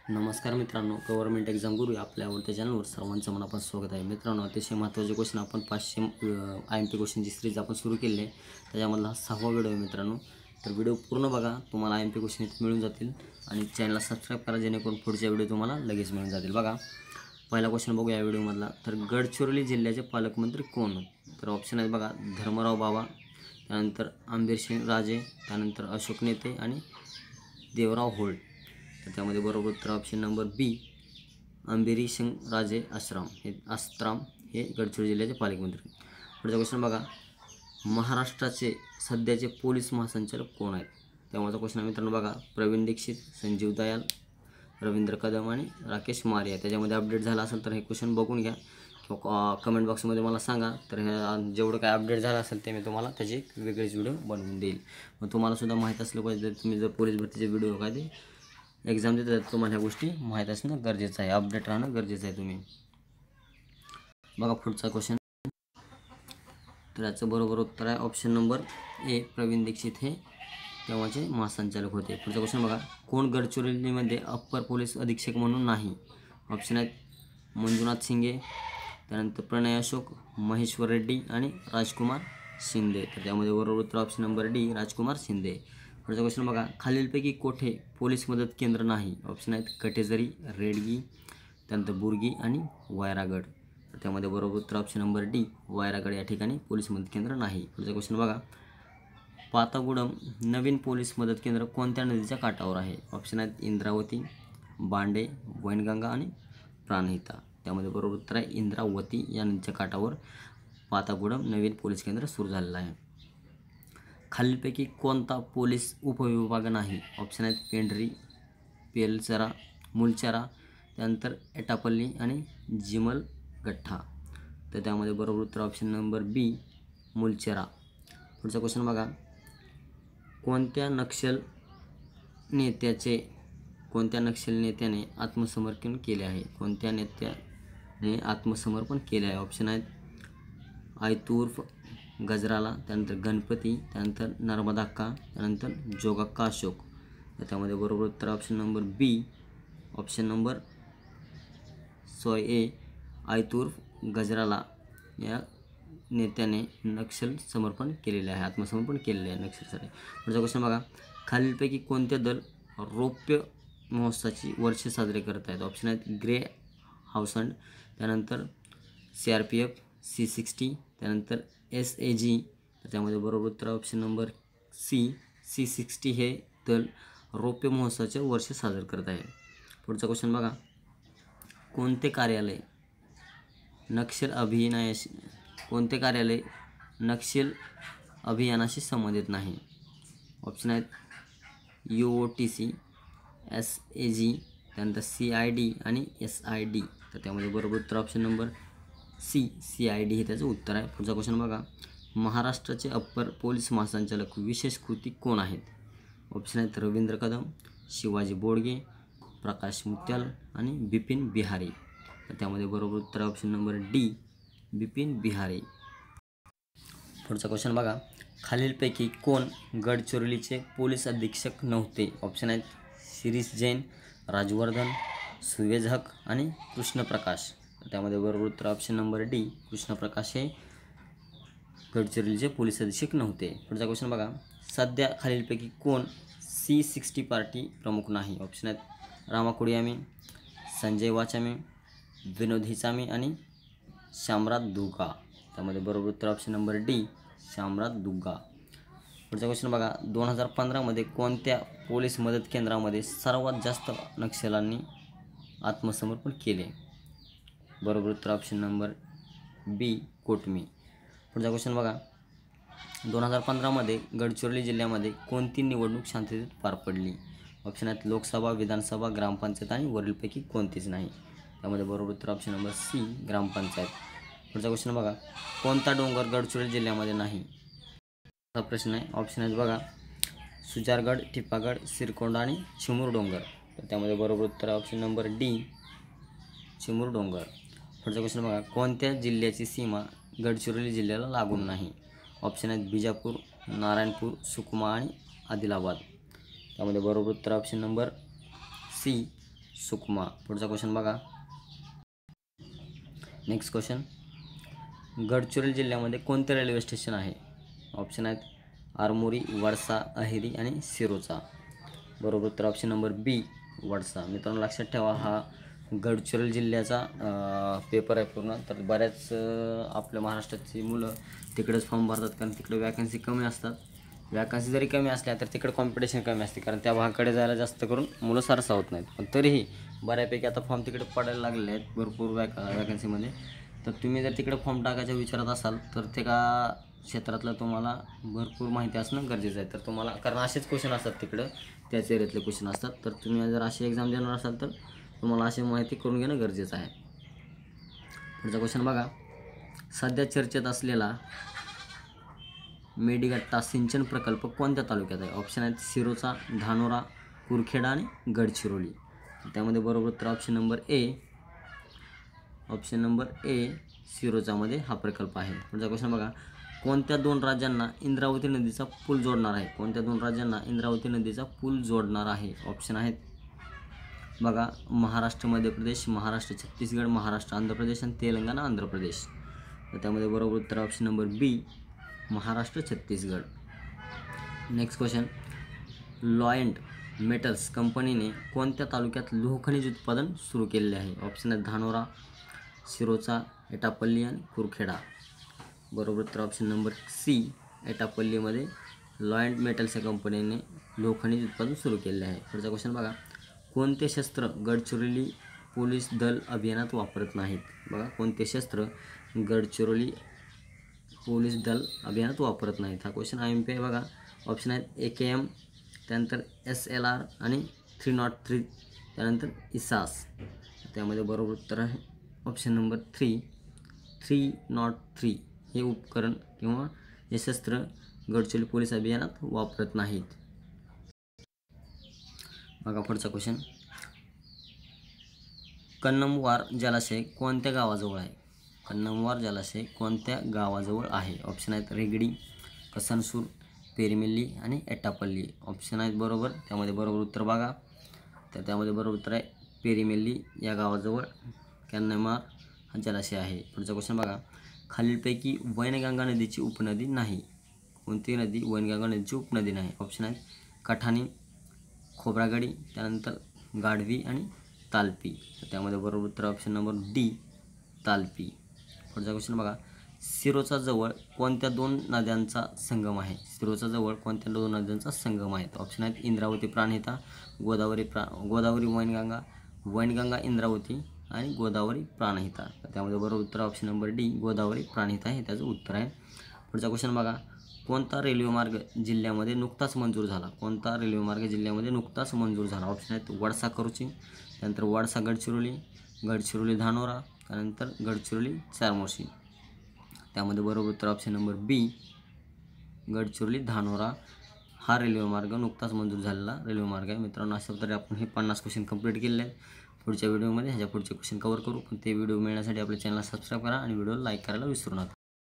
नमस्कार मित्रांनो, government exam गुरु आपल्या आवडत्या चॅनलवर सर्वांचं मनापासून स्वागत आहे. मित्रांनो, अतिशय महत्त्वाचे क्वेश्चन आपण 500 IMP क्वेश्चनची सिरीज आपण सुरू केली आहे. त्याच्यामधला हा 6वा व्हिडिओ आहे मित्रांनो. तर व्हिडिओ पूर्ण बघा, तुम्हाला IMP क्वेश्चन मिळून जातील आणि चॅनलला सबस्क्राईब करा जेणेकरून पुढच्या व्हिडिओ तुम्हाला लगेच मिळून जातील. बघा, पहिला क्वेश्चन बघूया या व्हिडिओमधला. तर गडचिरोली जिल्ह्याचे पालकमंत्री कोण? तर ऑप्शन आहेत बघा, धर्मराव बाबा, त्यानंतर आंबेसिंग राजे, त्यानंतर अशोक नेते आणि देवराव होळकर. तर त्यामध्ये बरोबर उत्तर ऑप्शन नंबर बी, अंबिरीसिंग राजे आश्राम हे गडचिरोली जिल्ह्याचे पालकमंत्री. पुढचा क्वेश्चन बघा, महाराष्ट्राचे सध्याचे पोलीस महासंचालक कोण आहेत? तेव्हाचा क्वेश्चन मित्रांनो बघा, प्रवीण दीक्षित, संजीव दयाल, रवींद्र कदम आणि राकेश मारिया. त्याच्यामध्ये अपडेट झाला असेल तर हे क्वेश्चन बघून घ्या किंवा कमेंट बॉक्समध्ये मला सांगा. तर हे जेवढं काय अपडेट झालं असेल ते मी तुम्हाला त्याची एक वेगळीच व्हिडिओ बनवून देईल. मग तुम्हाला सुद्धा माहीत असलं पाहिजे, तुम्ही जर पोलीस भरतीचे व्हिडिओ काय ते एक्झाम देतात तुम्हाला ह्या गोष्टी माहीत असणं गरजेचं आहे, अपडेट राहणं गरजेचं आहे. तुम्ही बघा पुढचा क्वेश्चन. तर याचं बरोबर उत्तर आहे option number A, Praveen Dikshit हे तेव्हाचे महासंचालक होते. पुढचा क्वेश्चन बघा, कोण गडचिरोलीमध्ये अप्पर पोलीस अधीक्षक म्हणून नाही? ऑप्शन आहेत मंजुनाथ सिंगे, त्यानंतर प्रणय अशोक, महेश्वर रेड्डी आणि राजकुमार शिंदे. तर त्यामध्ये बरोबर उत्तर ऑप्शन नंबर डी, राजकुमार शिंदे. पुढचा क्वेश्चन बघा, खालीलपैकी कोठे पोलीस मदत केंद्र नाही? ऑप्शन आहेत कटेजरी, रेडगी, त्यानंतर बुर्गी आणि वायरागड. तर त्यामध्ये बरोबर उत्तर ऑप्शन नंबर डी, वायरागड या ठिकाणी पोलीस मदत केंद्र नाही. पुढचा क्वेश्चन बघा, पातागुडम नवीन पोलीस मदत केंद्र कोणत्या नदीच्या काठावर आहे? ऑप्शन आहेत इंद्रावती, बांडे, वैनगंगा आणि प्राणहिता. त्यामध्ये बरोबर उत्तर आहे इंद्रावती या नदीच्या काठावर पातागुडम नवीन पोलीस केंद्र सुरू झालेलं आहे. खालीलपैकी कोणता पोलीस उपविभाग नाही? ऑप्शन आहेत पेंढरी, पेलचरा, मुलचरा, त्यानंतर एटापल्ली आणि जिमलगठ्ठा. तर त्यामध्ये बरोबर उत्तर ऑप्शन नंबर बी, मुलचरा. पुढचा क्वेश्चन बघा, कोणत्या नक्षल नेत्याने आत्मसमर्पण केले आहे? कोणत्या नेत्याने आत्मसमर्पण केले आहे? ऑप्शन आहेत आयतुर्फ गजराला, त्यानंतर गणपती, त्यानंतर नर्मदाक्का, त्यानंतर जोगक्का अशोक. तर त्यामध्ये बरोबर उत्तर option number B, option number A, आयतुर्फ गजराला या नेत्याने नक्षल समर्पण केलेले आहे, आत्मसमर्पण केलेले आहे नक्षलसाठी. पुढचा क्वेश्चन बघा, खालीलपैकी कोणते दल रौप्य महोत्सवाची वर्षे साजरे करत आहेत? ऑप्शन आहेत ग्रे हाऊसंड, त्यानंतर CRPF, C60, त्यानंतर SAG. तर त्यामध्ये बरोबर उत्तर ऑप्शन नंबर सी, C60 हे दल रौप्य महोत्सवाचे वर्ष साजरे करत आहे. पुढचा क्वेश्चन बघा, कोणते कार्यालय नक्षल अभियानाशी संबंधित नाही? ऑप्शन आहेत UOTC, SAG, त्यानंतर CID आणि SID. तर त्यामध्ये बरोबर उत्तर ऑप्शन नंबर सी, CID हे त्याचं उत्तर आहे. पुढचा क्वेश्चन बघा, महाराष्ट्राचे अप्पर पोलीस महासंचालक विशेष कृती कोण आहेत? ऑप्शन आहेत रवींद्र कदम, शिवाजी बोडगे, प्रकाश मुत्याल आणि बिपिन बिहारी. तर त्यामध्ये बरोबर उत्तर option number D, Bipin Bihari. पुढचा क्वेश्चन बघा, खालीलपैकी कोण गडचिरोलीचे पोलीस अधीक्षक नव्हते? ऑप्शन आहेत शिरीष जैन, राजवर्धन, सुवेज हक आणि कृष्णप्रकाश. त्यामध्ये बरोबर उत्तर ऑप्शन नंबर डी, कृष्णप्रकाश हे गडचिरोलीचे पोलीस अधीक्षक नव्हते. पुढचा क्वेश्चन बघा, सध्या खालीलपैकी कोण C60 पार्टी प्रमुख नाही? ऑप्शन आहेत रामा कुडियामी, संजय वाचामी, विनोद हिचामी आणि शामराज दुग्गा. त्यामध्ये बरोबर उत्तर option number D, Shamraj Dugga. पुढचा क्वेश्चन बघा, 2015मध्ये कोणत्या पोलीस मदत केंद्रामध्ये सर्वात जास्त नक्षल्यांनी आत्मसमर्पण केले? बरोबर उत्तर ऑप्शन नंबर बी, कोटमी. पुढचा क्वेश्चन बघा, 2015मध्ये गडचिरोली जिल्ह्यामध्ये कोणती निवडणूक शांततेत पार पडली? ऑप्शन आहेत लोकसभा, विधानसभा, ग्रामपंचायत आणि वरीलपैकी कोणतीच नाही. त्यामध्ये बरोबर उत्तर ऑप्शन नंबर सी, ग्रामपंचायत. पुढचा क्वेश्चन बघा, कोणता डोंगर गडचिरोली जिल्ह्यामध्ये नाही? हा प्रश्न आहे. ऑप्शन आहेत बघा सुजारगड, टिपागड, सिरकोंडा आणि चिमूर डोंगर. तर त्यामध्ये बरोबर उत्तर ऑप्शन नंबर डी, चिमूर डोंगर. पुढचा क्वेश्चन बघा, कोणत्या जिल्ह्याची सीमा गडचिरोली जिल्ह्याला लागून नाही? ऑप्शन आहेत बिजापूर, नारायणपूर, सुकमा आणि आदिलाबाद. त्यामध्ये बरोबर उत्तर ऑप्शन नंबर सी, सुकमा. पुढचा क्वेश्चन बघा. नेक्स्ट क्वेश्चन, गडचिरोली जिल्ह्यामध्ये कोणते रेल्वे स्टेशन आहे? ऑप्शन आहेत आरमोरी, वडसा, अहेरी आणि सिरोचा. बरोबर उत्तर ऑप्शन नंबर बी वडसा. मित्रांनो लक्षात ठेवा, हा गडचिरोली जिल्ह्याचा पेपर आहे पूर्ण. तर बऱ्याच आपल्या महाराष्ट्राची मुलं तिकडेच फॉर्म भरतात, कारण तिकडे वॅकन्सी कमी असतात. वॅकन्सी जरी कमी असल्या तर तिकडे कॉम्पिटिशन कमी असते, कारण त्या भागाकडे जायला जास्त करून मुलं सरसा होत नाहीत. पण तरीही बऱ्यापैकी आता फॉर्म तिकडे पडायला लागले आहेत भरपूर वॅकन्सीमध्ये. तर तुम्ही जर तिकडे फॉर्म टाकायच्या विचारात असाल तर ते का क्षेत्रातलं तुम्हाला भरपूर माहिती असणं गरजेचं आहे. तर तुम्हाला, कारण असेच क्वेश्चन असतात तिकडं, त्याच एरियातले क्वेश्चन असतात. तर तुम्ही जर अशी एक्झाम देणार असाल तर तुम्हाला अशी माहिती करून घेणं गरजेचं आहे. पुढचा क्वेश्चन बघा. सध्या चर्चेत असलेला मेडीगट्टा सिंचन प्रकल्प कोणत्या तालुक्यात आहे? ऑप्शन आहेत सिरोचा, धानोरा, कुरखेडा आणि गडचिरोली. त्यामध्ये बरोबर उत्तर ऑप्शन नंबर ए सिरोचामध्ये हा प्रकल्प आहे. पुढचा क्वेश्चन बघा. कोणत्या दोन राज्यांना इंद्रावती नदीचा पूल जोडणार आहे? कोणत्या दोन राज्यांना इंद्रावती नदीचा पूल जोडणार आहे? ऑप्शन आहेत बघा, महाराष्ट्र मध्य प्रदेश, महाराष्ट्र छत्तीसगड, महाराष्ट्र आंध्र प्रदेश आणि तेलंगणा आंध्र प्रदेश. तर त्यामध्ये बरोबर उत्तर option number B Maharashtra Chhattisgarh. Next question, Lloyd Metals कंपनीने कोणत्या तालुक्यात लोहखनिज उत्पादन सुरू केलेले आहे? ऑप्शन आहेत धानोरा, सिरोचा, एटापल्ली आणि कुरखेडा. बरोबर उत्तर ऑप्शन नंबर सी एटापल्लीमध्ये लॉयड मेटल्स या कंपनीने लोहखनिज उत्पादन सुरू केलेले आहे. पुढचा क्वेश्चन बघा. कोणते शस्त्र गडचिरोली पोलीस दल अभियानात वापरत नाहीत? बघा, कोणते शस्त्र गडचिरोली पोलीस दल अभियानात वापरत नाहीत? हा क्वेश्चन IMP आहे बघा. ऑप्शन आहेत AKM, त्यानंतर SLR आणि 303, त्यानंतर इसास. त्यामध्ये बरोबर उत्तर आहे ऑप्शन नंबर 303 हे उपकरण किंवा हे शस्त्र गडचिरोली पोलीस अभियानात वापरत नाहीत. बघा पुढचा क्वेश्चन, कन्नमवार जलाशय कोणत्या गावाजवळ आहे? कन्नमवार जलाशय कोणत्या गावाजवळ आहे? ऑप्शन आहेत रेगडी, कसनसूर, पेरिमिल्ली आणि एटापल्ली. ऑप्शन आहेत बरोबर. त्यामध्ये बरोबर उत्तर बघा. तर त्यामध्ये बरोबर उत्तर आहे पेरिमिल्ली या गावाजवळ कन्नमवार हा जलाशय आहे. पुढचा क्वेश्चन बघा. खालीलपैकी वैनगंगा नदीची उपनदी नाही. कोणती नदी वैनगंगा नदीची उपनदी नाही? ऑप्शन आहेत कठाणी, खोब्रागडी, त्यानंतर गाढवी आणि तालपी. तर त्यामध्ये बरोबर उत्तर ऑप्शन नंबर डी तालपी. पुढचा क्वेश्चन बघा. सिरोचा जवळ कोणत्या दोन नद्यांचा संगम आहे? सिरोचा जवळ कोणत्या दोन नद्यांचा संगम आहे? ऑप्शन आहेत इंद्रावती प्राणहिता, गोदावरी वैनगंगा इंद्रावती आणि गोदावरी प्राणहिता. तर त्यामध्ये बरोबर उत्तर option number D Godavari Pranhita हे त्याचं उत्तर आहे. पुढचा क्वेश्चन बघा. कोणता रेल्वे मार्ग जिल्ह्यामध्ये नुकताच मंजूर झाला? कोणता रेल्वे मार्ग जिल्ह्यामध्ये नुकताच मंजूर झाला? ऑप्शन आहेत वडसा करोची, त्यानंतर वडसा गडचिरोली, गडचिरोली धानोरा, त्यानंतर गडचिरोली चारमोशी. त्यामध्ये बरोबर उत्तर ऑप्शन नंबर बी गडचिरोली धानोरा हा रेल्वे मार्ग नुकताच मंजूर झालेला रेल्वे मार्ग आहे. मित्रांनो, अशा प्रकारे आपण हे 50 क्वेश्चन कंप्लीट केलेले आहेत. पुढच्या व्हिडिओमध्ये ह्याच्या पुढचे क्वेश्चन कव्हर करू. पण ते व्हिडिओ मिळण्यासाठी आपल्या चॅनलला सबस्क्राईब करा आणि व्हिडिओला लाईक करायला विसरू नका.